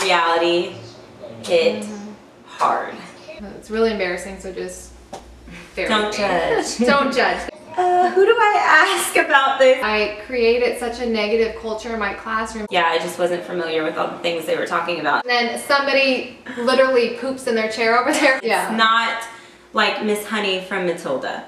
reality hit hard. It's really embarrassing, so just bear Don't with me. judge. Don't judge. Who do I ask about this? I created such a negative culture in my classroom. Yeah, I just wasn't familiar with all the things they were talking about. And then somebody literally poops in their chair over there. It's not like Miss Honey from Matilda.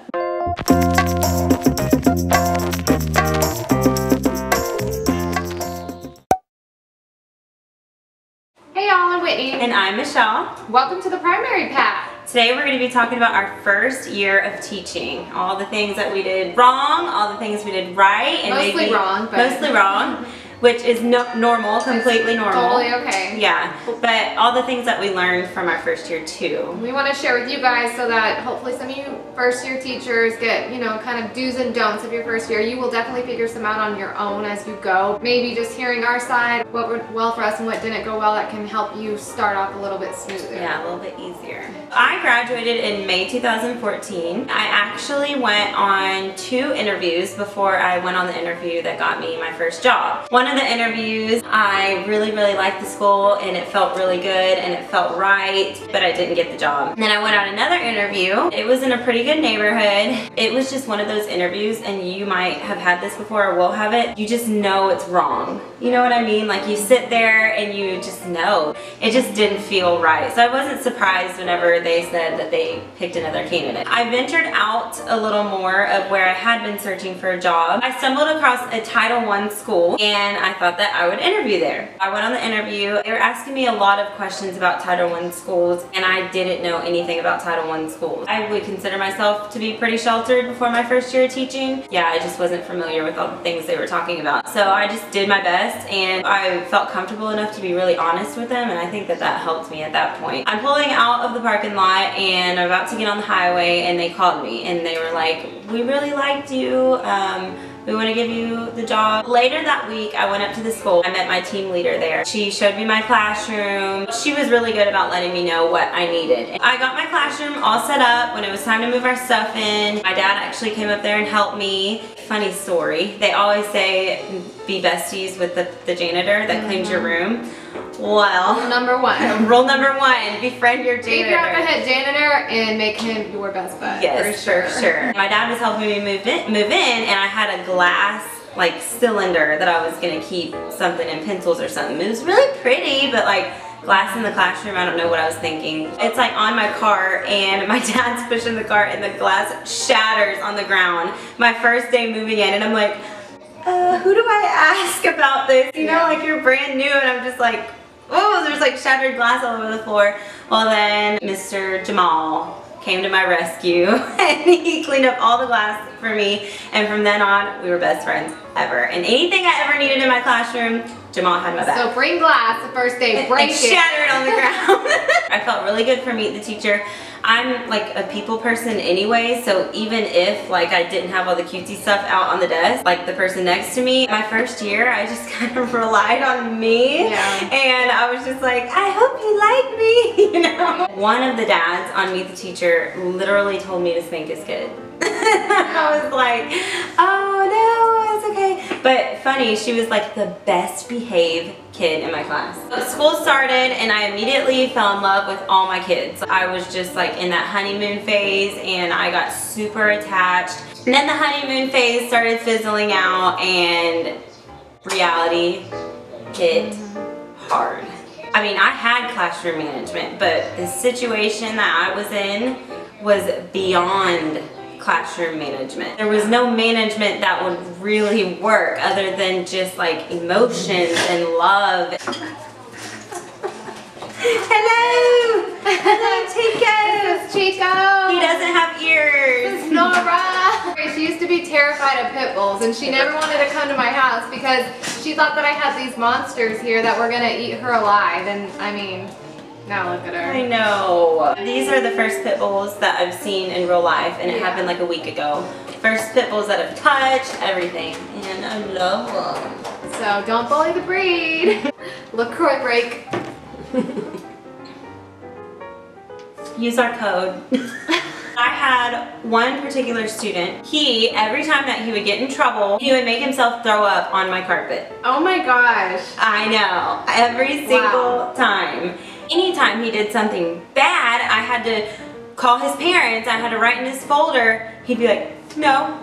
Hey y'all, I'm Whitney. And I'm Michelle. Welcome to the Primary Path. Today we're going to be talking about our first year of teaching. All the things that we did wrong, all the things we did right. And Mostly wrong. Mostly wrong, which is normal, completely normal. Totally okay. Yeah, but all the things that we learned from our first year too. We want to share with you guys so that hopefully some of you first year teachers get, kind of do's and don'ts of your first year. You will definitely figure some out on your own as you go. Maybe just hearing our side, what went well for us and what didn't go well, that can help you start off a little bit smoother. Yeah, a little bit easier. I graduated in May 2014. I actually went on 2 interviews before I went on the interview that got me my first job. One of the interviews, I really liked the school and it felt really good and it felt right, but I didn't get the job. And then I went on another interview. It was in a pretty good neighborhood. It was just one of those interviews, and you might have had this before or will have it. You just know it's wrong. You know what I mean? Like you sit there and you just know. It just didn't feel right. So I wasn't surprised whenever they said that they picked another candidate. I ventured out a little more of where I had been searching for a job. I stumbled across a Title I school and I thought that I would interview there. I went on the interview. They were asking me a lot of questions about Title I schools, and I didn't know anything about Title I schools. I would consider myself to be pretty sheltered before my first year of teaching. Yeah, I just wasn't familiar with all the things they were talking about. So I just did my best, and I felt comfortable enough to be really honest with them, and I think that helped me at that point. I'm pulling out of the parking lot and I'm about to get on the highway, and they called me and they were like, "We really liked you. We want to give you the job." Later that week, I went up to the school. I met my team leader there. She showed me my classroom. She was really good about letting me know what I needed. I got my classroom all set up. When it was time to move our stuff in, my dad actually came up there and helped me. Funny story. They always say be besties with the janitor that cleans your room. Well, Rule number 1. Rule number 1, befriend your janitor. Figure out the head janitor and make him your best bud. Yes, for sure. My dad was helping me move in, and I had a glass cylinder that I was gonna keep something in, pencils or something. It was really pretty, but glass in the classroom, I don't know what I was thinking. It's on my cart, and my dad's pushing the cart and the glass shatters on the ground. My first day moving in, and I'm like, who do I ask about this? You know, you're brand new, and I'm just like, oh, there's shattered glass all over the floor. Well, then Mr. Jamal came to my rescue and he cleaned up all the glass for me, and from then on we were best friends ever. And anything I ever needed in my classroom, Jamal had my back. So bring glass the first day, break it. Shattered on the ground. I felt really good for Meet the Teacher. I'm a people person anyway, so even if I didn't have all the cutesy stuff out on the desk, the person next to me, my first year I just kind of relied on me, and I was just like, I hope you like me, you know. One of the dads on Meet the Teacher literally told me to spank his kid. I was like, oh no, it's okay. But funny, she was the best behaved kid in my class. School started and I immediately fell in love with all my kids. I was just in that honeymoon phase, and I got super attached. And then the honeymoon phase started fizzling out and reality hit hard. I mean, I had classroom management, but the situation that I was in was beyond classroom management. There was no management that would really work other than just emotions and love. Hello! Hello, Chico! This is Chico! He doesn't have ears! This is Nora! She used to be terrified of pit bulls, and she never wanted to come to my house because she thought that I had these monsters here that were gonna eat her alive, and I mean, now look at her. I know. These are the first pit bulls that I've seen in real life, and it happened a week ago. First pit bulls that I've touched, everything, and I love them. So don't bully the breed. LaCroix break. Use our code. I had one particular student, every time that he would get in trouble, he would make himself throw up on my carpet. Oh my gosh. I know, every single time. Anytime he did something bad, I had to call his parents, I had to write in his folder. He'd be like, no,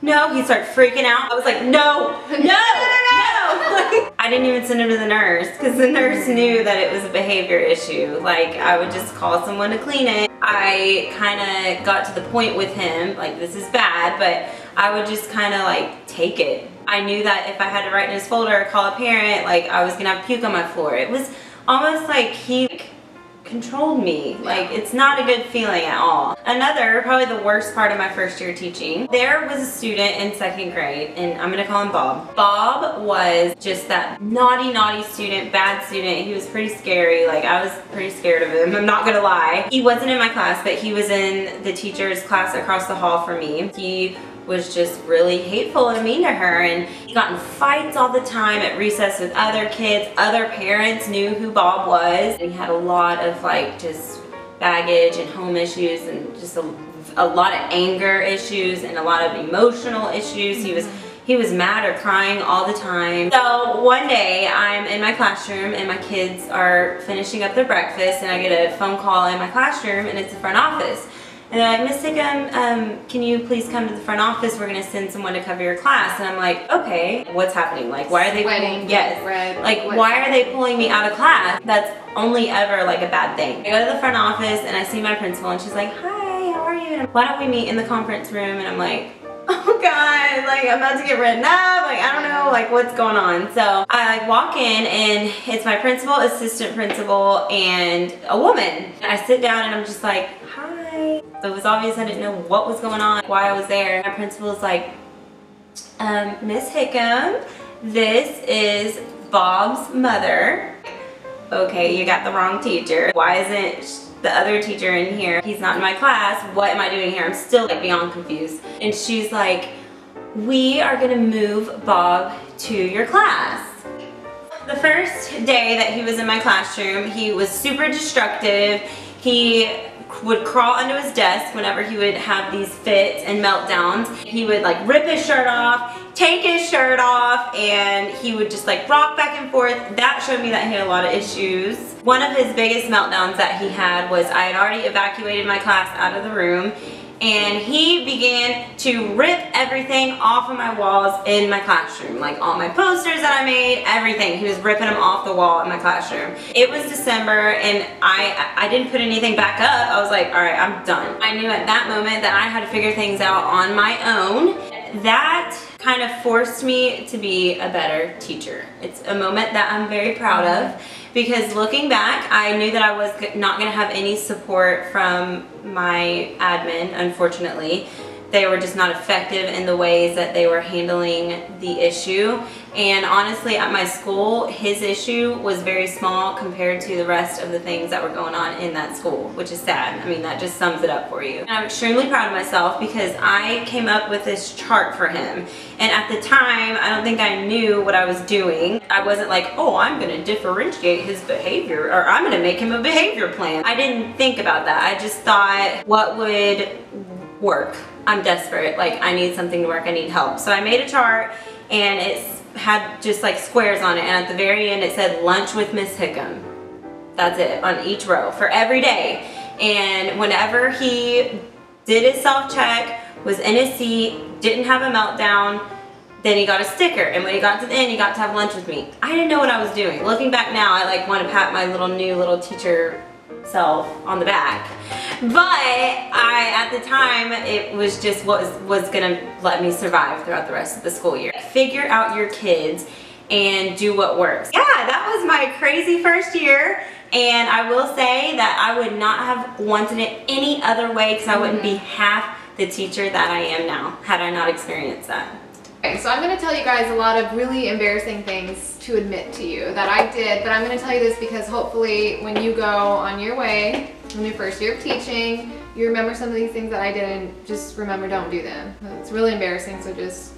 no. He'd start freaking out. I was like, no, no, no. I didn't even send him to the nurse because the nurse knew that it was a behavior issue. Like, I would just call someone to clean it. I kind of got to the point with him, like, this is bad, but I would just kind of like take it. I knew that if I had to write in his folder or call a parent, like, I was gonna have puke on my floor. It was almost like he controlled me. Like, it's not a good feeling at all. Another, probably the worst part of my first year teaching, there was a student in 2nd grade, and I'm gonna call him Bob. Bob was just that naughty student, bad student. He was pretty scary. Like, I was pretty scared of him, I'm not gonna lie. He wasn't in my class, but he was in the teacher's class across the hall from me. He was just really hateful and mean to her, and he got in fights all the time at recess with other kids. Other parents knew who Bob was. He had a lot of like just baggage and home issues and just a lot of anger issues and a lot of emotional issues. He was mad or crying all the time. So one day I'm in my classroom and my kids are finishing up their breakfast, and I get a phone call in my classroom, and it's the front office. And they're like, Miss Hickam, can you please come to the front office? We're gonna send someone to cover your class. And I'm like, okay, what's happening? Like, why are they pulling, why are they pulling me out of class? That's only ever like a bad thing. I go to the front office and I see my principal, and she's like, hi, how are you? And why don't we meet in the conference room? And I'm like, oh God, like, I'm about to get written up. Like, I don't know, like, what's going on? So I like walk in, and it's my principal, assistant principal, and a woman. I sit down and I'm just like, hi. So it was obvious I didn't know what was going on, why I was there. My principal is like, Miss Hickam, this is Bob's mother. Okay, you got the wrong teacher. Why isn't the other teacher in here? He's not in my class. What am I doing here? I'm still like beyond confused. And she's like, we are gonna move Bob to your class. The first day that he was in my classroom, he was super destructive. He would crawl under his desk whenever he would have these fits and meltdowns. He would like rip his shirt off, take his shirt off, and he would just like rock back and forth. That showed me that he had a lot of issues. One of his biggest meltdowns that he had was I had already evacuated my class out of the room, and he began to rip everything off of my walls in my classroom. Like all my posters that I made, everything. He was ripping them off the wall in my classroom. It was December, and I didn't put anything back up. I was like, all right, I'm done. I knew at that moment that I had to figure things out on my own. That kind of forced me to be a better teacher. It's a moment that I'm very proud of, because looking back, I knew that I was not going to have any support from my admin, unfortunately. They were just not effective in the ways that they were handling the issue. And honestly, at my school, his issue was very small compared to the rest of the things that were going on in that school, which is sad. I mean, that just sums it up for you. And I'm extremely proud of myself because I came up with this chart for him. And at the time, I don't think I knew what I was doing. I wasn't like, oh, I'm gonna differentiate his behavior, or I'm gonna make him a behavior plan. I didn't think about that. I just thought, what would work? I'm desperate, like I need something to work, I need help. So I made a chart, and it had just like squares on it, and at the very end it said lunch with Miss Hickam. That's it, on each row for every day. And whenever he did his self-check, was in his seat, didn't have a meltdown, then he got a sticker. And when he got to the end, he got to have lunch with me. I didn't know what I was doing. Looking back now, I like want to pat my new little teacher self on the back. But at the time, it was just what was gonna let me survive throughout the rest of the school year. Figure out your kids and do what works. Yeah, that was my crazy first year. And I will say that I would not have wanted it any other way, because I wouldn't be half the teacher that I am now had I not experienced that. Okay, so I'm going to tell you guys a lot of really embarrassing things to admit to you that I did, but I'm going to tell you this because hopefully when you go on your way in your first year of teaching, you remember some of these things that I did, and just remember, don't do them. It's really embarrassing, so just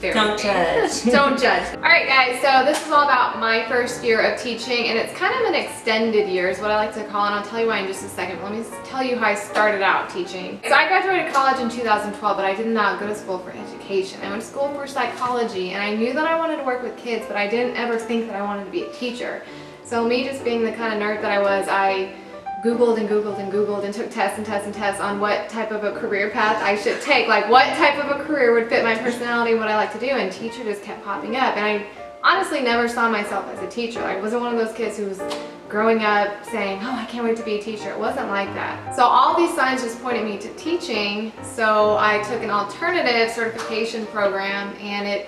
Bear Don't with me. judge. Don't judge. All right, guys, so this is all about my first year of teaching, and it's kind of an extended year is what I like to call it, and I'll tell you why in just a second. But let me tell you how I started out teaching. So I graduated college in 2012, but I did not go to school for education. I went to school for psychology, and I knew that I wanted to work with kids, but I didn't ever think that I wanted to be a teacher. So me just being the kind of nerd that I was, I Googled and Googled and Googled and took tests and tests and tests on what type of a career path I should take, like what type of a career would fit my personality and what I like to do, and teacher just kept popping up. And I honestly never saw myself as a teacher. I wasn't one of those kids who was growing up saying, oh, I can't wait to be a teacher. It wasn't like that. So all these signs just pointed me to teaching, so I took an alternative certification program, and it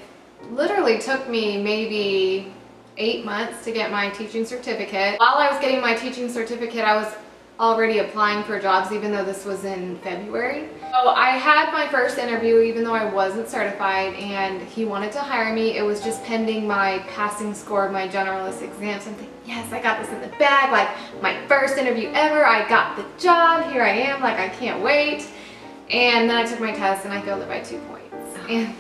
literally took me maybe 8 months to get my teaching certificate. While I was getting my teaching certificate, I was already applying for jobs, even though this was in February. So I had my first interview even though I wasn't certified, and he wanted to hire me. It was just pending my passing score of my generalist exam. So I'm thinking, yes, I got this in the bag, like my first interview ever, I got the job, here I am, like I can't wait. And then I took my test and I failed it by 2 points. And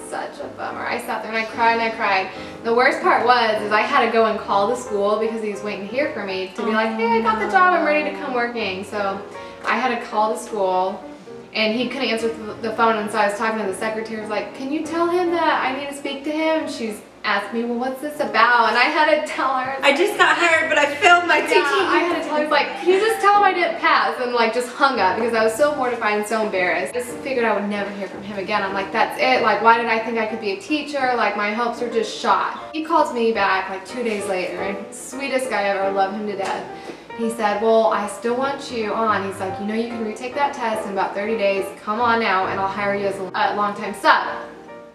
such a bummer. I sat there and I cried and I cried. The worst part was I had to go and call the school because he was waiting to hear from me to be like, hey, I got the job, I'm ready to come working. So I had to call the school, and he couldn't answer the phone, and so I was talking to the secretary. I was like, can you tell him that I need to speak to him? And she's asked me, well, what's this about? And I had to tell her. I just got hired, but I failed my teaching. I had to tell her, I was like, can you just tell him I didn't pass? And like just hung up because I was so mortified and so embarrassed. I just figured I would never hear from him again. I'm like, that's it. Like, why did I think I could be a teacher? Like, my hopes are just shot. He calls me back like 2 days later, and sweetest guy ever, I love him to death. He said, well, I still want you on. He's like, you know, you can retake that test in about 30 days. Come on now, and I'll hire you as a long-time sub.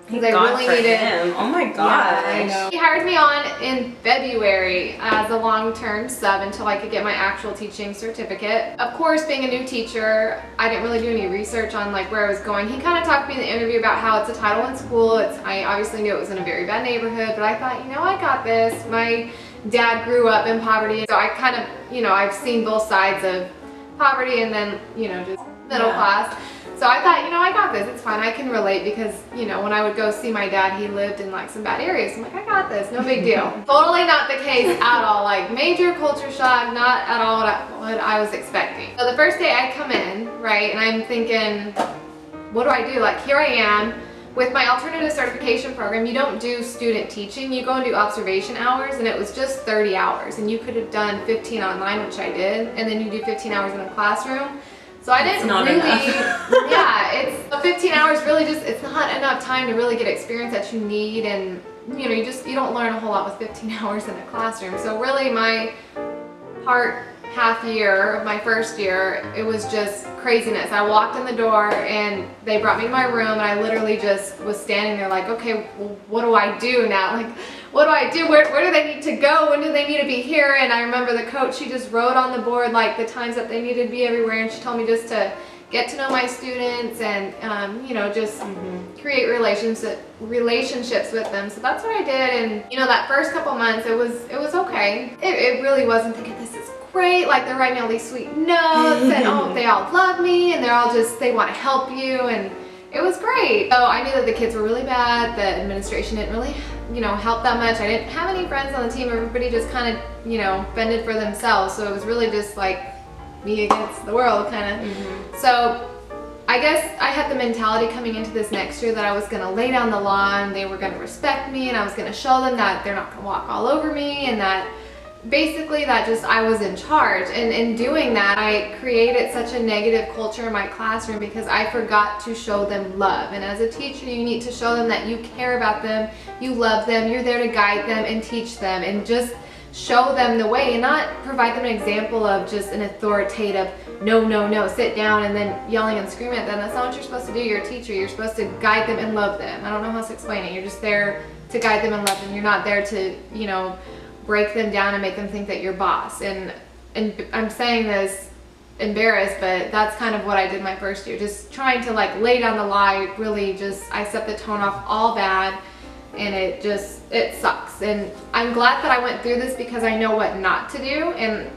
Because I really needed him. Oh my gosh. Yeah, I know. He hired me on in February as a long-term sub until I could get my actual teaching certificate. Of course, being a new teacher, I didn't really do any research on like where I was going. He kind of talked to me in the interview about how it's a Title I school. I obviously knew it was in a very bad neighborhood, but I thought, you know, I got this. My dad grew up in poverty, so I kind of, you know, I've seen both sides of poverty and then, you know, just middle class. So I thought, you know, I got this, it's fine, I can relate, because, you know, when I would go see my dad, he lived in like some bad areas. I'm like, I got this, no big deal. Totally not the case at all, like major culture shock, not at all what I was expecting. So the first day I come in, right, and I'm thinking, what do I do? Like, here I am with my alternative certification program. You don't do student teaching, you go and do observation hours, and it was just 30 hours, and you could have done 15 online, which I did, and then you do 15 hours in a classroom. So I didn't really, yeah, it's 15 hours really just, it's not enough time to really get experience that you need, and you know, you don't learn a whole lot with 15 hours in a classroom. So really my half year of my first year, it was just craziness. I walked in the door and they brought me to my room, and I literally just was standing there like, okay, well, what do I do now? Like, what do I do? Where do they need to go? When do they need to be here? And I remember the coach, she just wrote on the board like the times that they needed to be everywhere, and she told me just to get to know my students and you know, just create relationships with them. So that's what I did, and you know, that first couple months it was okay. It really wasn't thinking this is great, like they're writing all these sweet notes and oh, they all love me and they're all just, they want to help you, and it was great. So I knew that the kids were really bad, the administration didn't really, you know, help that much. I didn't have any friends on the team, everybody just kind of, you know, fended for themselves, so it was really just like me against the world kind of. So I guess I had the mentality coming into this next year that I was going to lay down the law, and they were going to respect me, and I was going to show them that they're not going to walk all over me, and that basically that just I was in charge. And in doing that, I created such a negative culture in my classroom because I forgot to show them love. And as a teacher, you need to show them that you care about them, you love them, you're there to guide them and teach them, and just show them the way, and not provide them an example of just an authoritative no, no, no, sit down, and then yelling and screaming at them. That's not what you're supposed to do. You're a teacher. You're supposed to guide them and love them. I don't know how else to explain it. You're just there to guide them and love them. You're not there to, you know, break them down and make them think that you're boss. And I'm saying this embarrassed, but that's kind of what I did my first year. Just trying to like lay down the lie, really just, I set the tone off all bad, and it sucks. And I'm glad that I went through this because I know what not to do. And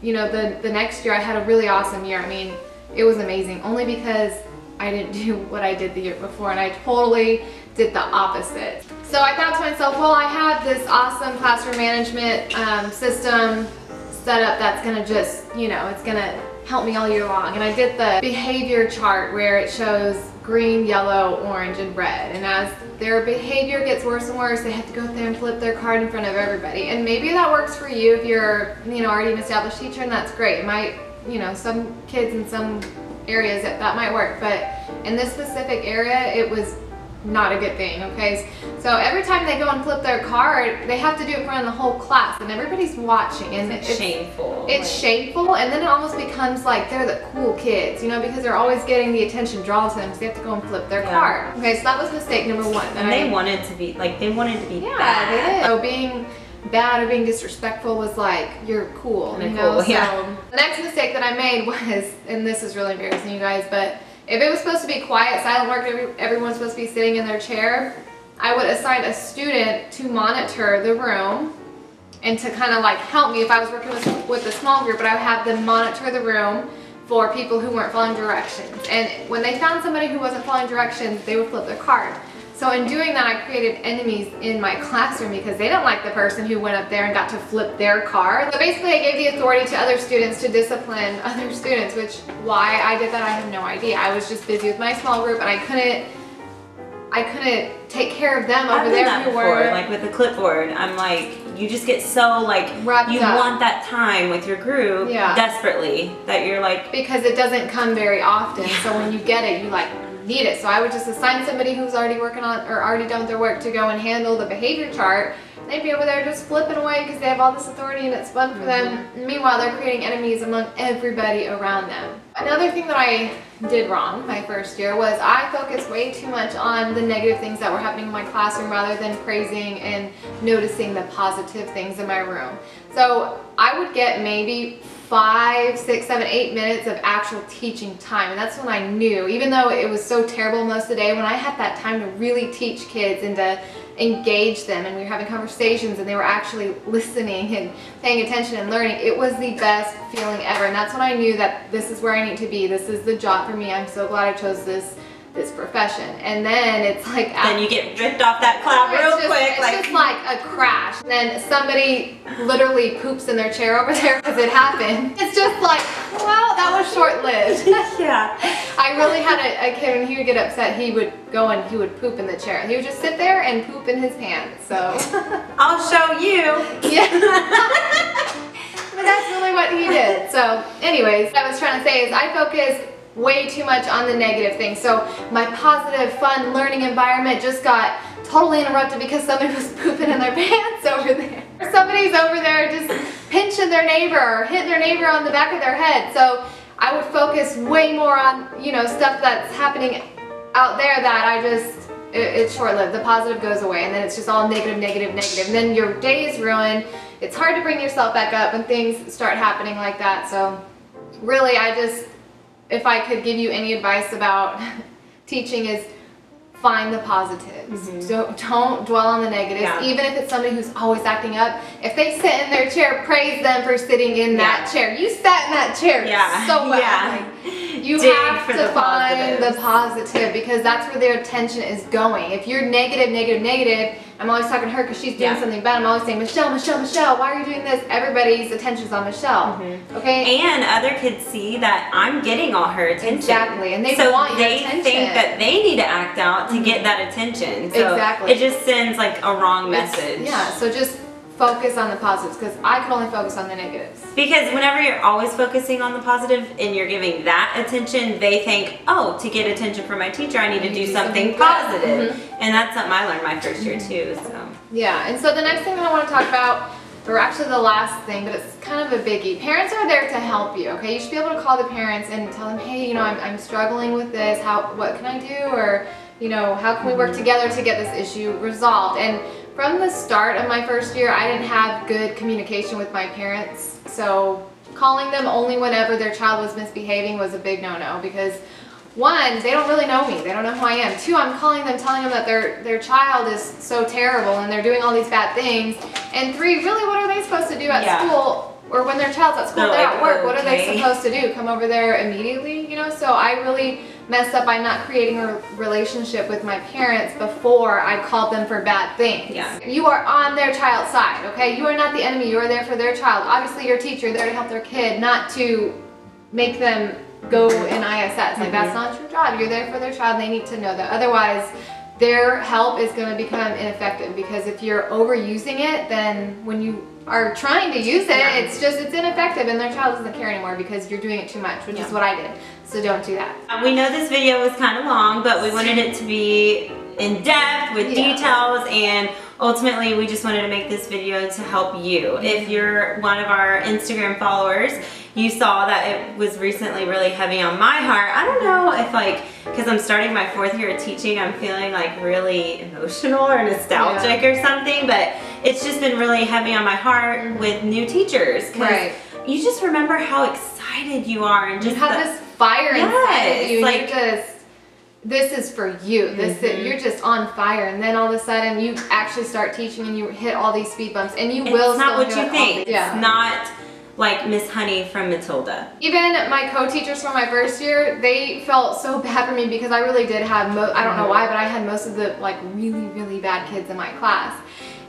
you know, the next year I had a really awesome year. I mean, it was amazing, only because I didn't do what I did the year before, and I totally did the opposite. So I thought to myself, well, I have this awesome classroom management system set up that's gonna just, you know, it's gonna help me all year long. And I did the behavior chart where it shows green, yellow, orange, and red. And as their behavior gets worse and worse, they have to go up there and flip their card in front of everybody. And maybe that works for you if you're, you know, already an established teacher, and that's great. It might, you know, some kids in some areas that might work, but in this specific area, it was not a good thing, okay? So every time they go and flip their card, they have to do it in front of the whole class, and everybody's watching, and it's shameful. It's shameful, and then it almost becomes like they're the cool kids, you know, because they're always getting the attention drawn to them, because they have to go and flip their card. Okay, so that was mistake number one. And they wanted to be, like, they wanted to be bad. They did. So being bad or being disrespectful was like, you're cool, you know? Cool, yeah. So the next mistake that I made was, and this is really embarrassing, you guys, but if it was supposed to be quiet, silent work, everyone's supposed to be sitting in their chair, I would assign a student to monitor the room and to kind of like help me if I was working with a small group, but I would have them monitor the room for people who weren't following directions. And when they found somebody who wasn't following directions, they would flip their card. So in doing that, I created enemies in my classroom because they didn't like the person who went up there and got to flip their card. So basically I gave the authority to other students to discipline other students, which why I did that, I have no idea. I was just busy with my small group and I couldn't take care of them over there who were like with the clipboard. I'm like, you just get so like wrapped you up. Want that time with your group desperately that you're like, because it doesn't come very often. So when you get it, you like need it. So I would just assign somebody who's already working on or already done their work to go and handle the behavior chart. They'd be over there just flipping away because they have all this authority and it's fun for them. Meanwhile, they're creating enemies among everybody around them. Another thing that I did wrong my first year was I focused way too much on the negative things that were happening in my classroom rather than praising and noticing the positive things in my room. So I would get maybe 5, 6, 7, 8 minutes of actual teaching time, and that's when I knew, even though it was so terrible most of the day, when I had that time to really teach kids and to engage them and we were having conversations and they were actually listening and paying attention and learning, it was the best feeling ever. And that's when I knew that this is where I need to be, this is the job for me, I'm so glad I chose this profession. And then it's like then you get dripped off that cloud real quick. It's just like a crash. And then somebody literally poops in their chair over there because it happened. It's just like, well, that was short-lived. Yeah. I really had a kid when he would get upset, he would go and he would poop in the chair. He would just sit there and poop in his pants. So I'll show you. Yeah. But that's really what he did. So anyways, what I was trying to say is I focused way too much on the negative things. So my positive, fun learning environment just got totally interrupted because somebody was pooping in their pants over there. Or somebody's over there just pinching their neighbor or hitting their neighbor on the back of their head. So I would focus way more on, you know, stuff that's happening out there that it's short-lived. The positive goes away and then it's just all negative, negative, negative. And then your day is ruined. It's hard to bring yourself back up when things start happening like that. So really, if I could give you any advice about teaching, is find the positives. Don't dwell on the negatives. Even if it's somebody who's always acting up, if they sit in their chair, praise them for sitting in that chair. You sat in that chair so well. You have to find the positive because that's where their attention is going. If you're negative, negative, negative, I'm always talking to her because she's doing something bad. I'm always saying, Michelle, Michelle, Michelle, why are you doing this? Everybody's attention's on Michelle. Okay? And other kids see that I'm getting all her attention. Exactly. And they want your attention. They think that they need to act out to get that attention. So it just sends like a wrong message. So just focus on the positives because I could only focus on the negatives. Because whenever you're always focusing on the positive and you're giving that attention, they think, oh, to get attention from my teacher, I need to do something positive. And that's something I learned my first year too. So yeah, and so the next thing that I want to talk about, or actually the last thing, but it's kind of a biggie. Parents are there to help you, okay? You should be able to call the parents and tell them, hey, you know, I'm struggling with this. What can I do? Or, you know, how can we work together to get this issue resolved? And from the start of my first year, I didn't have good communication with my parents. So calling them only whenever their child was misbehaving was a big no-no because one, they don't really know me. They don't know who I am. Two, I'm calling them, telling them that their child is so terrible and they're doing all these bad things. And three, really, what are they supposed to do at school? Or when their child's at school, they're at work, what are they supposed to do? Come over there immediately, you know? So I really messed up by not creating a relationship with my parents before I called them for bad things. Yeah. You are on their child's side, okay? You are not the enemy. You are there for their child. Obviously, you're a teacher. You're there to help their kid, not to make them go in ISS. Like, that's not your job. You're there for their child. They need to know that. Otherwise, their help is going to become ineffective, because if you're overusing it, then when you are trying to use it, it's ineffective, and their child doesn't care anymore because you're doing it too much, which is what I did. So don't do that. We know this video was kind of long, but we wanted it to be in depth with details, and ultimately we just wanted to make this video to help you. If you're one of our Instagram followers, you saw that it was recently really heavy on my heart. I don't know if, like, because I'm starting my 4th year of teaching, I'm feeling like really emotional or nostalgic or something, but it's just been really heavy on my heart with new teachers, because you just remember how excited you are, and just you have this fire inside of you. Like, you're just, this is for you. You're just on fire, and then all of a sudden you actually start teaching and you hit all these speed bumps, and you will. It's not what you think. Yeah. It's not like Miss Honey from Matilda. Even my co-teachers from my 1st year, they felt so bad for me because I really did have, I don't know why, but I had most of the like really, really bad kids in my class.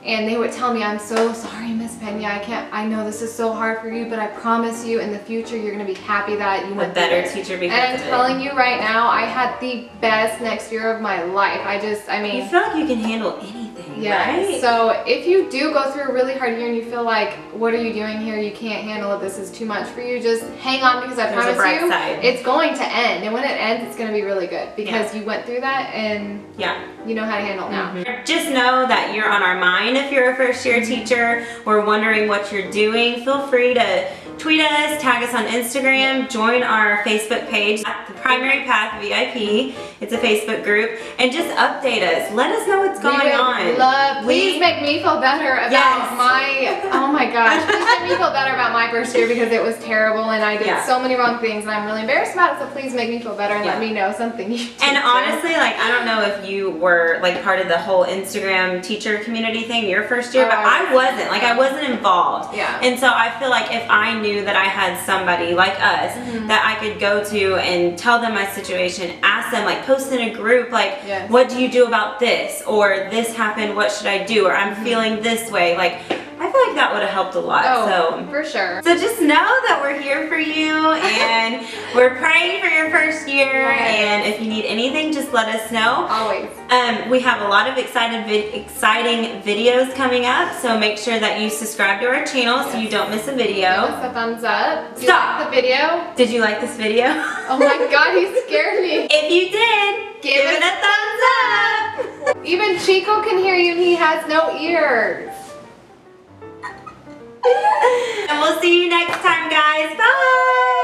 And they would tell me, I'm so sorry, Miss Pena, I know this is so hard for you, but I promise you in the future you're going to be happy that you went better teacher because of it. And I'm telling you right now, I had the best next year of my life. I mean. You feel like you can handle anything, right? So if you do go through a really hard year and you feel like, what are you doing here? You can't handle it. This is too much for you. Just hang on, because I promise you, it's going to end. And when it ends, it's going to be really good, because you went through that and you know how to handle it now. Just know that you're on our mind. If you're a 1st year teacher or wondering what you're doing, feel free to tweet us, tag us on Instagram, join our Facebook page at The Primary Path VIP. It's a Facebook group, and just update us. Let us know what's going on. Please make me feel better about my, oh my gosh, please make me feel better about my 1st year, because it was terrible and I did so many wrong things and I'm really embarrassed about it, so please make me feel better and let me know something you did. And honestly, like, I don't know if you were like part of the whole Instagram teacher community thing your 1st year, but I wasn't. Like, I wasn't involved. And so I feel like if I knew that I had somebody like us that I could go to and tell them my situation, ask them, like, post in a group, like, what do you do about this? Or this happened, what should I do? Or I'm feeling this way. Like, I feel like that would have helped a lot. Oh, for sure. So just know that we're here for you, and we're praying for your 1st year. And if you need anything, just let us know. Always. We have a lot of exciting videos coming up, so make sure that you subscribe to our channel so you don't miss a video. Give us a thumbs up. Do you like the video? Did you like this video? Oh my God, he scared me. If you did, give it a thumbs up. Even Chico can hear you and he has no ears. And we'll see you next time, guys. Bye.